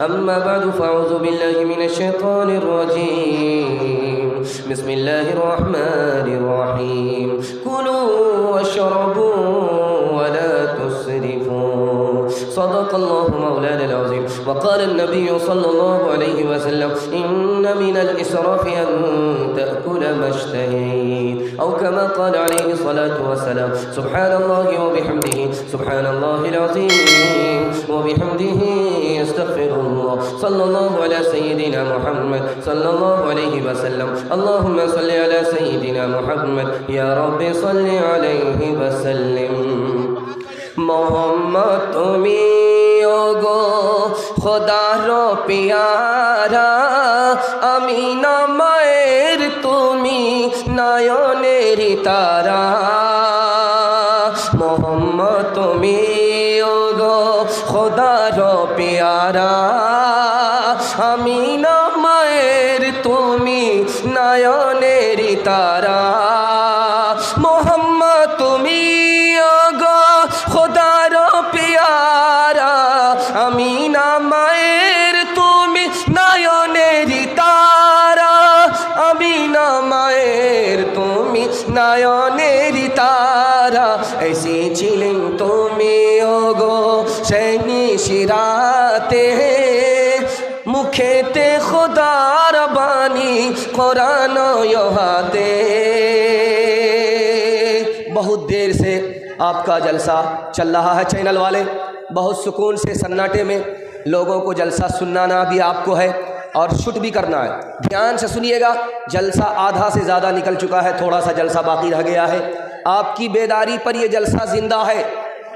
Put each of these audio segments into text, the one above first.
أما بعد فأعوذ بالله من الشيطان الرجيم. بسم الله الرحمن الرحيم. كلوا واشربوا ولا تسرفوا. صدق الله مولانا العظيم. وقال النبي صلى الله عليه وسلم: إن من الإسراف أن تأكل ما اشتهيت، أو كما قال عليه الصلاة والسلام. سبحان الله وبحمده، سبحان الله العظيم وبحمده، استغفر الله. صلى الله على سيدنا محمد صلى الله عليه وسلم. اللهم صل على سيدنا محمد، يا رب صل عليه وسلم. মোহাম্মদ তুমি ওগো খোদার পিয়ারা, আমিনা মায়ের তুমি নয়নের তারা। মোহাম্মদ তুমি ওগো খোদার পিয়ারা, আমিনা মায়ের তুমি নয়নের তারা। মোহাম্মদ তুমি ওগো খোদার পিয়ারা, আমিনা মায়ের তুমি নয়নের তারা। আমিনা মায়ের তুমি নয়নের তারা। এসেছিলেন তুমি ওগো সেই নিশিরাতে, মুখেতে খোদার বাণী কোরআন হাতে। बहुत देर से आपका जलसा चल रहा है चैनल वाले, बहुत सुकून से सन्नाटे में लोगों को जलसा सुनाना भी आपको है और शूट भी करना है। ध्यान से सुनिएगा, जलसा आधा से ज़्यादा निकल चुका है, थोड़ा सा जलसा बाकी रह गया है। आपकी बेदारी पर ये जलसा ज़िंदा है।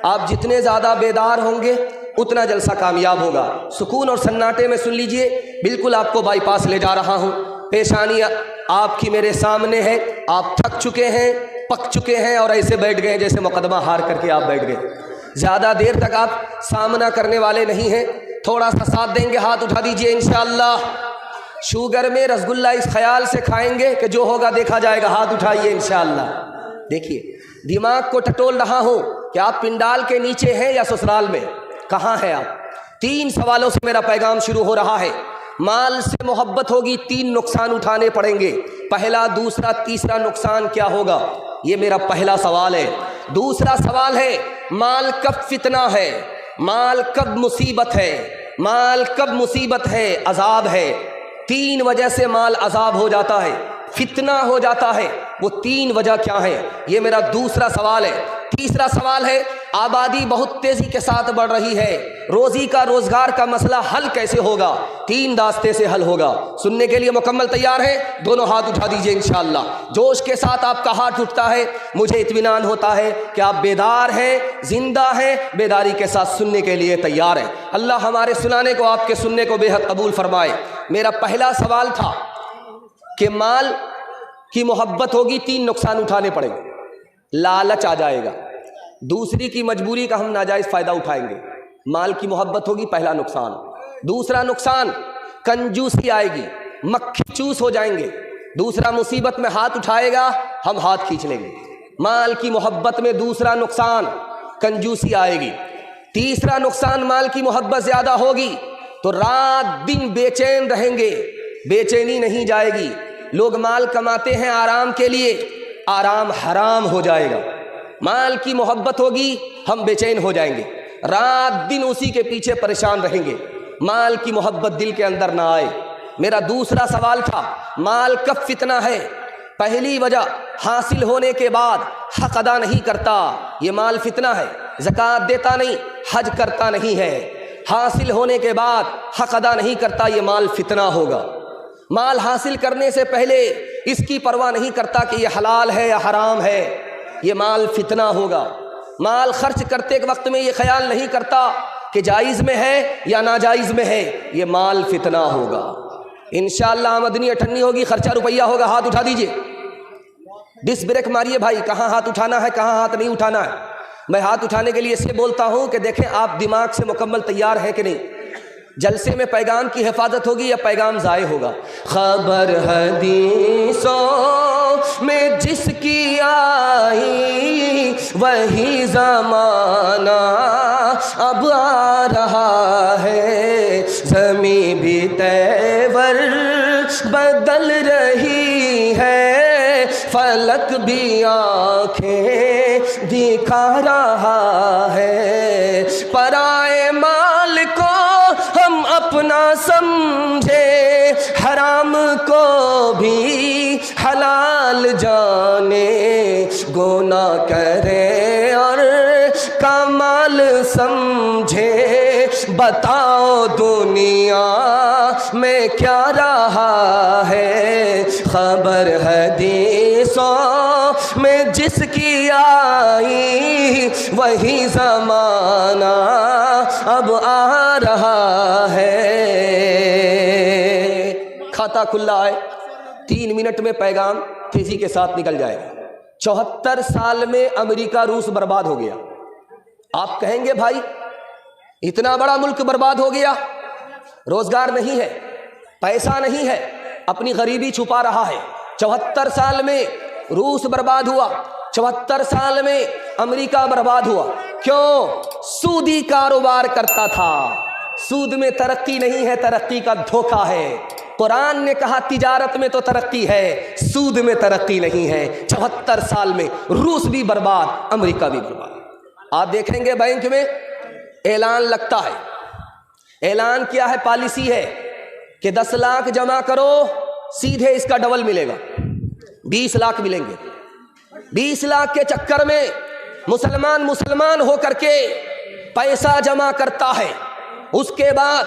आप जितने ज़्यादा बेदार होंगे उतना जलसा कामयाब होगा। सुकून और सन्नाटे में सुन लीजिए, बिल्कुल आपको बाईपास ले जा रहा हूँ। पेशानी आपकी मेरे सामने है, आप थक चुके हैं, पक चुके हैं और ऐसे बैठ गए जैसे मुकदमा हार करके आप बैठ गए। ज़्यादा देर तक आप सामना करने वाले नहीं हैं, थोड़ा सा साथ देंगे, हाथ उठा दीजिए इंशाअल्लाह। शुगर में रसगुल्ला इस ख्याल से खाएंगे कि जो होगा देखा जाएगा, हाथ उठाइए इंशाअल्लाह। देखिए, दिमाग को टटोल रहा हूँ कि आप पिंडाल के नीचे हैं या ससुराल में, कहाँ हैं आप? 3 सवालों से मेरा पैगाम शुरू हो रहा है। माल से मोहब्बत होगी, 3 नुकसान उठाने पड़ेंगे। पहला, दूसरा, तीसरा नुकसान क्या होगा? ये मेरा पहला सवाल है। दूसरा सवाल है, माल कब फितना है, माल कब मुसीबत है, माल कब मुसीबत है, अजाब है। 3 वजह से माल अजाब हो जाता है, फितना हो जाता है। वो 3 वजह क्या है, ये मेरा दूसरा सवाल है। तीसरा सवाल है, आबादी बहुत तेज़ी के साथ बढ़ रही है, रोज़ी का रोज़गार का मसला हल कैसे होगा? 3 रास्ते से हल होगा। सुनने के लिए मुकम्मल तैयार है? दोनों हाथ उठा दीजिए इंशाअल्लाह। जोश के साथ आपका हाथ उठता है, मुझे इत्मीनान होता है कि आप बेदार हैं, जिंदा हैं, बेदारी के साथ सुनने के लिए तैयार हैं। अल्लाह हमारे सुनाने को, आपके सुनने को बेहद कबूल फरमाए। मेरा पहला सवाल था कि माल की मोहब्बत होगी, 3 नुकसान उठाने पड़ेंगे। लालच आ जाएगा, दूसरी की मजबूरी का हम नाजायज़ फ़ायदा उठाएंगे। माल की मोहब्बत होगी, पहला नुकसान। दूसरा नुकसान, कंजूसी आएगी, मक्खी चूस हो जाएंगे। दूसरा, मुसीबत में हाथ उठाएगा, हम हाथ खींच लेंगे। माल की मोहब्बत में दूसरा नुकसान, कंजूसी आएगी। तीसरा नुकसान, माल की मोहब्बत ज़्यादा होगी तो रात दिन बेचैन रहेंगे, बेचैनी नहीं जाएगी। लोग माल कमाते हैं आराम के लिए, आराम हराम हो जाएगा। माल की मोहब्बत होगी, हम बेचैन हो जाएंगे, रात दिन उसी के पीछे परेशान रहेंगे। माल की मोहब्बत दिल के अंदर ना आए। मेरा दूसरा सवाल था, माल कब फितना है? पहली वजह, हासिल होने के बाद हक अदा नहीं करता, ये माल फितना है। ज़कात देता नहीं, हज करता नहीं है, हासिल होने के बाद हक अदा नहीं करता, ये माल फितना होगा। माल हासिल करने से पहले इसकी परवाह नहीं करता कि ये हलाल है या हराम है, ये माल फितना होगा। माल खर्च करते वक्त में ये ख्याल नहीं करता कि जायज़ में है या नाजायज़ में है, ये माल फितना होगा। इंशाअल्लाह आमदनी अठन्नी होगी, खर्चा रुपया होगा। हाथ उठा दीजिए, डिस ब्रेक मारिए भाई, कहाँ हाथ उठाना है, कहाँ हाथ नहीं उठाना है। मैं हाथ उठाने के लिए इससे बोलता हूँ कि देखें आप दिमाग से मुकम्मल तैयार हैं कि नहीं। जलसे में पैगाम की हिफाजत होगी या पैगाम ज़ाय होगा। खबर हदीसों में जिसकी आई वही ज़माना अब आ रहा है, زمین بھی تیور بدل رہی ہے، فلک بھی آنکھیں دکھا رہا ہے، پرائے مال کو ہم اپنا سمجھے، حرام کو بھی حلال جانے، گناہ کرے اور کمال سمجھے، بتاؤ دنیا میں کیا رہا ہے، خبر حدیثوں میں جس کی آئی، وہی زمانہ اب آ رہا ہے۔ کھاتا کھلا ہے، 3 منٹ میں پیغام تیزی کے ساتھ نکل جائے گا۔ 74 سال میں امریکہ روس برباد ہو گیا۔ آپ کہیں گے بھائی اتنا بڑا ملک برباد ہو گیا، روزگار نہیں ہے، پیسہ نہیں ہے، اپنی غریبی چھپا رہا ہے۔ 74 سال میں روس برباد ہوا، 74 سال میں امریکہ برباد ہوا۔ کیوں؟ سودی کاروبار کرتا تھا۔ سود میں ترقی نہیں ہے، ترقی کا دھوکہ ہے۔ قرآن نے کہا تجارت میں تو ترقی ہے، سود میں ترقی نہیں ہے۔ 74 سال میں روس بھی برباد، امریکہ بھی برباد۔ آپ دیکھیں گے بینک میں اعلان لگتا ہے، اعلان کیا ہے؟ پالیسی ہے کہ 10 لاکھ جمع کرو، سیدھے اس کا ڈبل ملے گا، 20 لاکھ ملیں گے۔ 20 لاکھ کے چکر میں مسلمان ہو کر کے پیسہ جمع کرتا ہے، اس کے بعد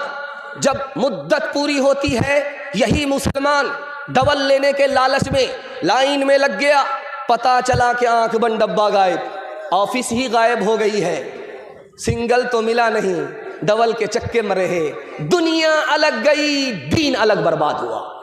جب مدت پوری ہوتی ہے، یہی مسلمان ڈبل لینے کے لالچ میں لائن میں لگ گیا، پتا چلا کہ آنکھ بند ڈبہ غائب، آفس ہی غائب ہو گئی ہے، سنگل تو ملا نہیں، ڈبل کے چکے مرے ہیں، دنیا الگ گئی، دین الگ برباد ہوا۔